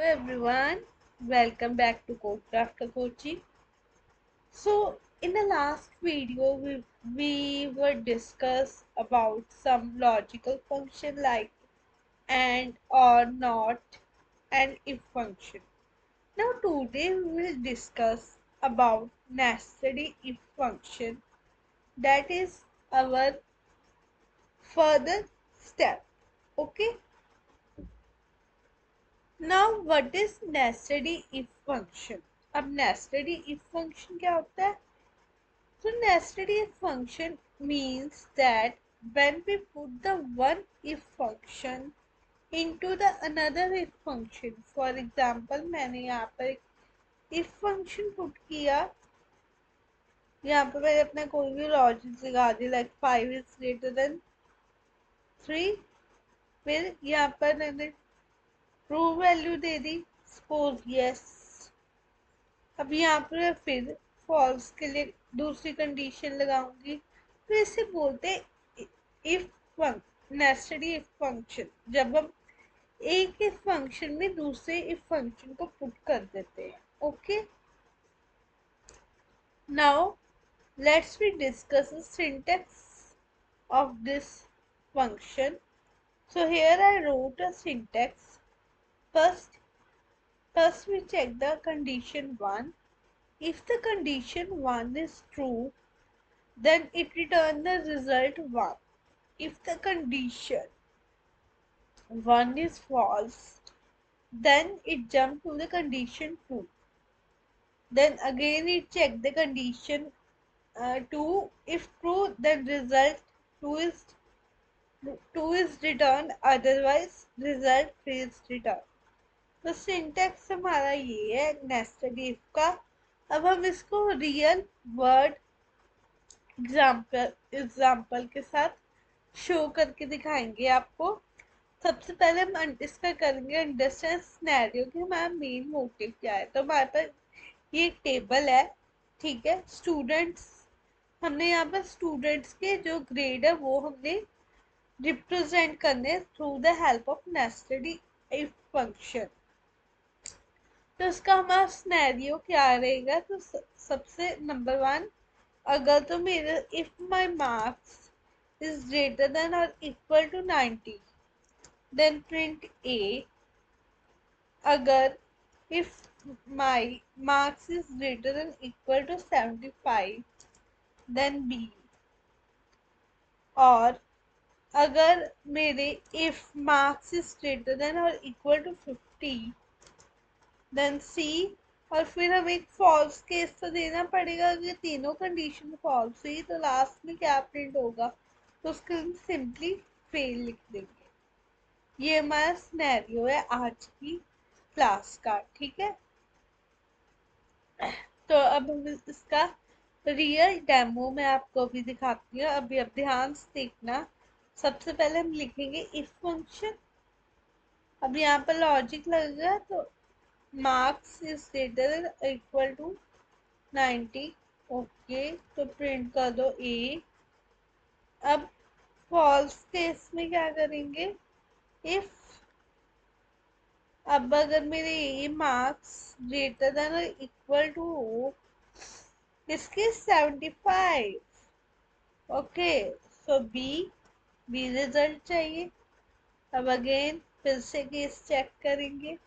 everyone, welcome back to Codecraft Coaching. So in the last video we were discuss about some logical function like and or not and if function. Now today we will discuss about nested if function, that is our further step. Okay, now what is nested if function? अब nested if function क्या होता है? So nested if function means that when we put the one if function into the another if function, for example मैंने यहाँ पर if function put किया, यहाँ पर मैंने अपना कोई भी लॉजिक लगा दिया like 5 is greater than 3, फिर यहाँ पर मैंने ट्रू वैल्यू दे दी सपोज yes। अब यहाँ पर फिर फॉल्स के लिए दूसरी कंडीशन लगाऊंगी, तो इसे बोलते हैं इफ नेस्टेड इफ फंक्शन, जब हम एक इफ फंक्शन में दूसरे इफ फंक्शन को पुट कर देते हैं। Okay, now let's we discuss the syntax of this function. So here I wrote a syntax. First we check the condition 1. If the condition 1 is true, then it returns the result 1. If the condition 1 is false, then it jumps to the condition 2. Then again it check the condition 2. If true, then result 2 is returned, otherwise result 3 is returned. तो syntax हमारा ये है nested if का। अब हम इसको real word example के साथ शो करके दिखाएंगे आपको। सबसे पहले हम इसका करेंगे अंडरस्टैंड सिनेरियो कि हमारा मेन मोटिव क्या है। तो हमारे पास ये एक टेबल है, ठीक है। स्टूडेंट्स, हमने यहाँ पर स्टूडेंट्स के जो ग्रेड है वो हमने रिप्रेजेंट करने through the help of nested if function. तो इसका हमारा सिनेरियो क्या रहेगा? तो सबसे नंबर 1, अगर तो मेरे if my marks is greater than और equal to 90, then print A. अगर if my marks is greater than equal to 75, then B. और अगर मेरे if marks is greater than और इक्वल टू 50, देन सी। और फिर हमें एक फॉल्स केस तो देना पड़ेगा। अगर तीनों कंडीशन फॉल्स हुई तो लास्ट में क्या प्रिंट होगा? तो उसके लिए सिंपली फेल लिख देंगे। ये हमारा सिनेरियो है आज की क्लास का, ठीक है। तो अब हम इसका रियल डेमो मैं आपको अभी दिखाती हूँ। अभी अब ध्यान से देखना। सबसे पहले हम लिखेंगे इफ फंक्शन। अब यहाँ पर लॉजिक लगेगा, तो marks is greater than equal to 90। Okay, तो प्रिंट कर दो ए। अब फॉल्स केस में क्या करेंगे? इफ अब अगर मेरे ए मार्क्स ग्रेटर देन और इक्वल टू इसके 75, ओके, सो बी रिजल्ट चाहिए। अब अगेन फिर से केस चेक करेंगे।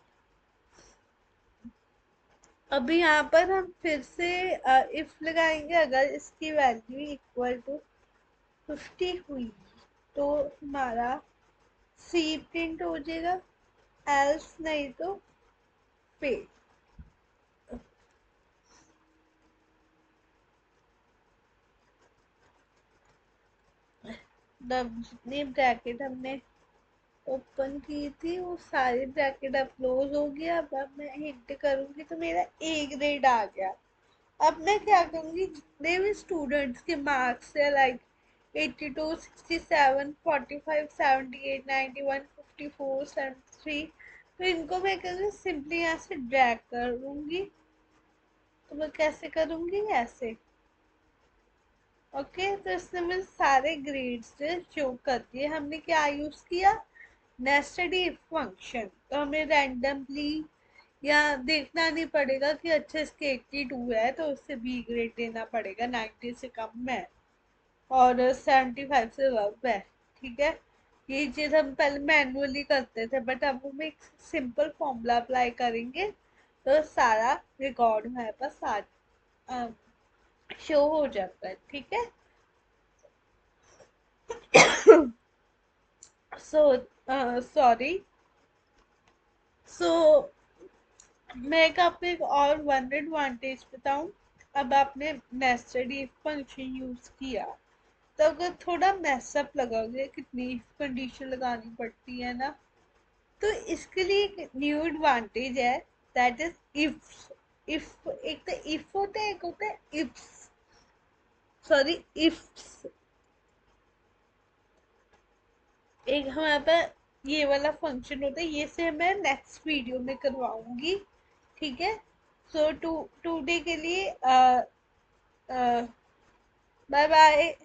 अभी यहाँ पर हम फिर से इफ लगाएंगे। अगर इसकी वैल्यू इक्वल टू 50 हुई तो हमारा सी प्रिंट हो जाएगा, एल्स नहीं तो फेल। जितनी ब्रैकेट हमने ओपन की थी वो सारी ब्रैकेट अब क्लोज हो गया। अब मैं हिंट करूंगी तो मेरा ए ग्रेड आ गया। अब मैं क्या करूंगी? जितने भी स्टूडेंट्स के मार्क्स है लाइक 82, 67, 45, 78, 91, 54, 73, तो इनको मैं करूँगी सिंपली यहाँ से ड्रैग कर लूंगी। तो मैं कैसे करूंगी? ऐसे। ओके, तो इसने मुझे सारे ग्रेड्स शो कर दिए। हमने क्या यूज किया? Nested if function. तो हमें रैंडमली या देखना नहीं पड़ेगा कि अच्छा इसके 82 है तो उससे बी ग्रेड देना पड़ेगा, 90 से कम है और 75 से अबव है। ठीक है, ये चीज़ हम पहले मैनुअली करते थे, बट अब हम एक सिंपल फॉर्मूला अप्लाई करेंगे तो सारा रिकॉर्ड हमारे पास शो हो जाता है। ठीक है। So sorry. सो मैं एक आपको एक और वन एडवांटेज बताऊं। अब आपने नेस्टेड इफ फंक्शन यूज किया तो अगर थोड़ा मैसअप लगाओगे, कितनी कंडीशन लगानी पड़ती है ना, तो इसके लिए एक न्यू एडवांटेज है, दैट इज इफ। इफ एक तो इफ होता है, एक होता है इफ्स। Sorry, ifs. एक हमारे पास ये वाला फंक्शन होता है, ये से मैं नेक्स्ट वीडियो में करवाऊंगी। ठीक है। सो टू टुडे के लिए बाय बाय।